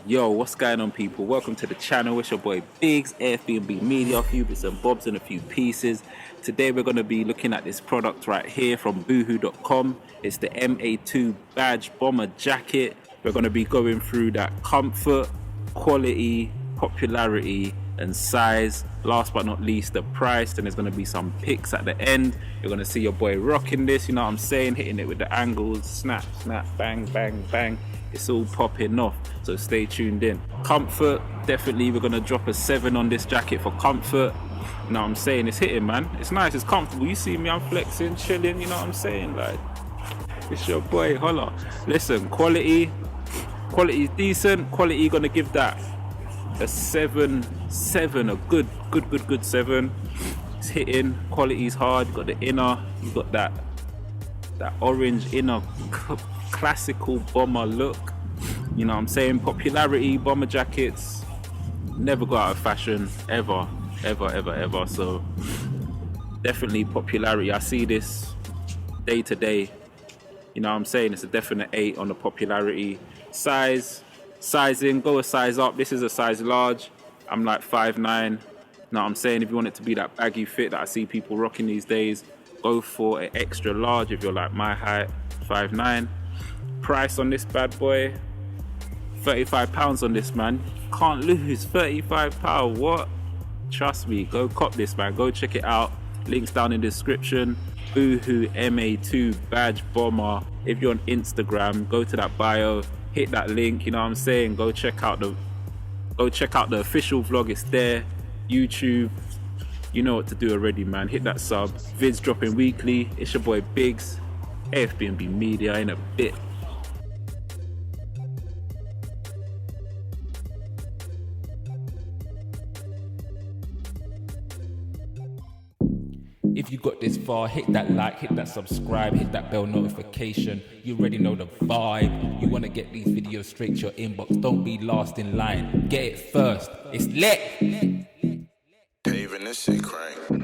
Yo, what's going on, people? Welcome to the channel. It's your boy Biggs, Airbnb Media, a few bits and bobs and a few pieces. Today we're going to be looking at this product right here from Boohoo.com. It's the Ma2 badge bomber jacket. We're going to be going through that comfort, quality, popularity and size. Last but not least, the price. And there's going to be some pics at the end. You're going to see your boy rocking this, you know what I'm saying, hitting it with the angles, snap, snap, bang, bang, bang. It's all popping off, so stay tuned in. Comfort, definitely we're gonna drop a 7 on this jacket for comfort. You know what I'm saying? It's hitting, man. It's nice, it's comfortable. You see me, I'm flexing, chilling, you know what I'm saying? Like, it's your boy, holla. Listen, quality is decent. Quality gonna give that a 7, a good 7. It's hitting, quality's hard. You got the inner, you got that orange inner classical bomber look, you know what I'm saying? Popularity, bomber jackets never go out of fashion ever. So definitely popularity. I see this day to day, you know what I'm saying? It's a definite 8 on the popularity. Sizing, go a size up. This is a size large. I'm like 5'9". You know what I'm saying? If you want it to be that baggy fit that I see people rocking these days, go for an extra large if you're like my height, 5'9". Price on this bad boy, £35 on this, man. Can't lose. £35. What? Trust me, go cop this, man. Go check it out. Links down in the description. Boohoo Ma2 badge bomber. If you're on Instagram, go to that bio, hit that link, you know what I'm saying? Go check out the official vlog, it's there. YouTube, you know what to do already, man. Hit that sub. Vids dropping weekly. It's your boy Biggs, Airbnb Media in a bit. If you got this far, hit that like, hit that subscribe, hit that bell notification. You already know the vibe. You want to get these videos straight to your inbox. Don't be last in line. Get it first. It's lit. Paving this shit crank.